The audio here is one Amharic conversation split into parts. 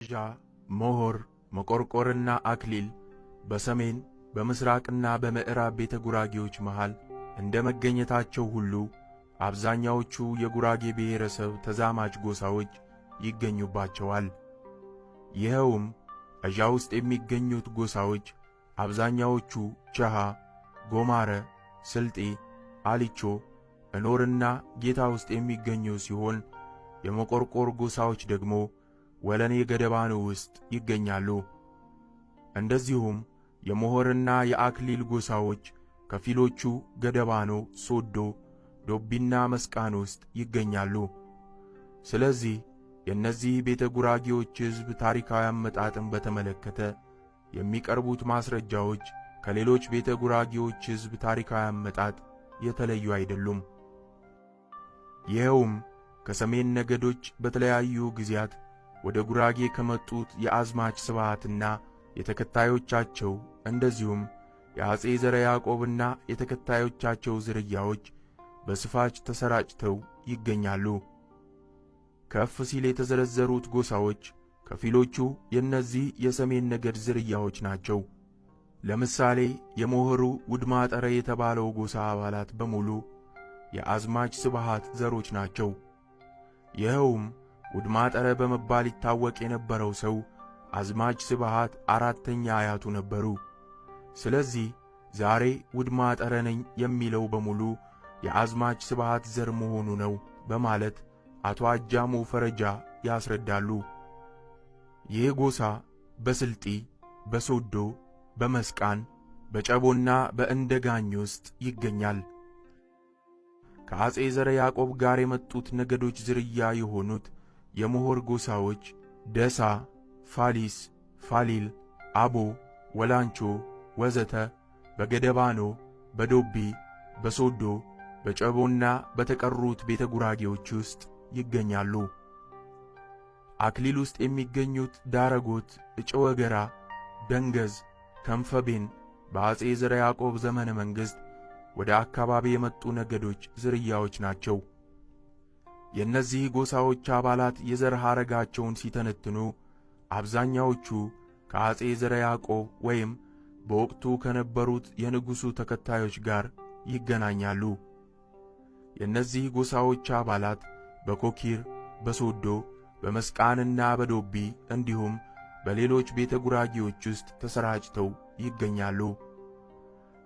ዣ፣ ሞሆር፣ መቆርቆርና አክሊል በሰሜን በምስራቅና በምዕራብ ቤተ ጉራጌዎች መሃል እንደ መገኘታቸው ሁሉ አብዛኛዎቹ የጉራጌ ብሔረሰብ ተዛማጅ ጎሳዎች ይገኙባቸዋል። ይኸውም እዣ ውስጥ የሚገኙት ጎሳዎች አብዛኛዎቹ ቸሃ፣ ጎማረ፣ ስልጤ፣ አሊቾ፣ እኖርና ጌታ ውስጥ የሚገኙ ሲሆን የመቆርቆር ጎሳዎች ደግሞ ወለኔ ገደባኖ ውስጥ ይገኛሉ። እንደዚሁም የሞሆርና የአክሊል ጎሳዎች ከፊሎቹ ገደባኖ፣ ሶዶ፣ ዶቢና መስቃን ውስጥ ይገኛሉ። ስለዚህ የእነዚህ ቤተ ጉራጌዎች ሕዝብ ታሪካዊ አመጣጥን በተመለከተ የሚቀርቡት ማስረጃዎች ከሌሎች ቤተ ጉራጌዎች ሕዝብ ታሪካዊ አመጣጥ የተለዩ አይደሉም። ይኸውም ከሰሜን ነገዶች በተለያዩ ጊዜያት ወደ ጉራጌ ከመጡት የአዝማች ስብሃትና የተከታዮቻቸው እንደዚሁም የአጼ ዘርዓ ያዕቆብና የተከታዮቻቸው ዝርያዎች በስፋት ተሰራጭተው ይገኛሉ። ከፍ ሲል የተዘረዘሩት ጎሳዎች ከፊሎቹ የእነዚህ የሰሜን ነገድ ዝርያዎች ናቸው። ለምሳሌ የሞሆሩ ውድማጠረ የተባለው ጎሳ አባላት በሙሉ የአዝማች ስብሃት ዘሮች ናቸው። ይኸውም ውድማጠረ በመባል ይታወቅ የነበረው ሰው አዝማች ስብሃት አራተኛ አያቱ ነበሩ። ስለዚህ ዛሬ ውድማጠረ ነኝ የሚለው በሙሉ የአዝማች ስብሃት ዘር መሆኑ ነው በማለት አቶ አጃሞ ፈረጃ ያስረዳሉ። ይህ ጎሳ በስልጢ፣ በሶዶ፣ በመስቃን፣ በጨቦና በእንደጋኝ ውስጥ ይገኛል። ከአጼ ዘርዓ ያዕቆብ ጋር የመጡት ነገዶች ዝርያ የሆኑት የሞሆር ጎሳዎች ደሳ፣ ፋሊስ፣ ፋሊል፣ አቦ፣ ወላንቾ ወዘተ በገደባኖ፣ በዶቢ፣ በሶዶ፣ በጨቦና በተቀሩት ቤተ ጉራጌዎች ውስጥ ይገኛሉ። አክሊል ውስጥ የሚገኙት ዳረጎት፣ እጨወገራ፣ ደንገዝ፣ ተንፈቤን በአጼ ዘርዓ ያዕቆብ ዘመነ መንግሥት ወደ አካባቢ የመጡ ነገዶች ዝርያዎች ናቸው። የእነዚህ ጎሳዎች አባላት የዘር ሐረጋቸውን ሲተነትኑ አብዛኛዎቹ ከአጼ ዘርዓ ያዕቆብ ወይም በወቅቱ ከነበሩት የንጉሡ ተከታዮች ጋር ይገናኛሉ። የእነዚህ ጎሳዎች አባላት በኮኪር፣ በሶዶ፣ በመስቃንና በዶቢ እንዲሁም በሌሎች ቤተ ጉራጌዎች ውስጥ ተሰራጭተው ይገኛሉ።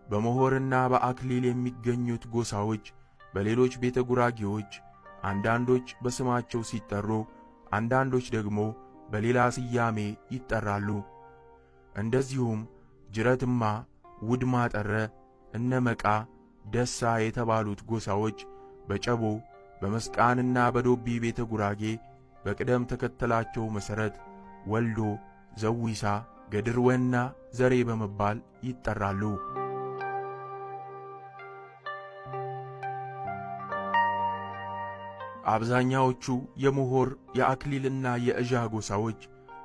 በሞሆርና በአክሊል የሚገኙት ጎሳዎች በሌሎች ቤተ ጉራጌዎች አንዳንዶች በስማቸው ሲጠሩ፣ አንዳንዶች ደግሞ በሌላ ስያሜ ይጠራሉ። እንደዚሁም ጅረትማ፣ ውድማጠረ፣ እነመቃ፣ ደሳ የተባሉት ጎሳዎች በጨቦ፣ በመስቃንና በዶቢ ቤተ ጉራጌ በቅደም ተከተላቸው መሠረት ወልዶ፣ ዘዊሳ፣ ገድርወና ዘሬ በመባል ይጠራሉ። አብዛኛዎቹ የሞሆር የአክሊልና የእዣ ጎሳዎች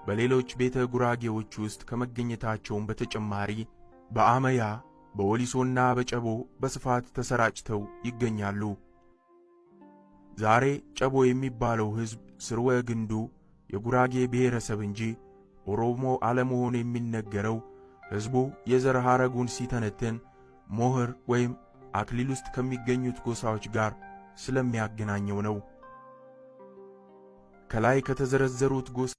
በሌሎች ቤተ ጉራጌዎች ውስጥ ከመገኘታቸውም በተጨማሪ በአመያ፣ በወሊሶና በጨቦ በስፋት ተሰራጭተው ይገኛሉ። ዛሬ ጨቦ የሚባለው ሕዝብ ስርወ ግንዱ የጉራጌ ብሔረሰብ እንጂ ኦሮሞ አለመሆኑ የሚነገረው ሕዝቡ የዘር ሐረጉን ሲተነትን ሞሆር ወይም አክሊል ውስጥ ከሚገኙት ጎሳዎች ጋር ስለሚያገናኘው ነው። ከላይ ከተዘረዘሩት ጎሳ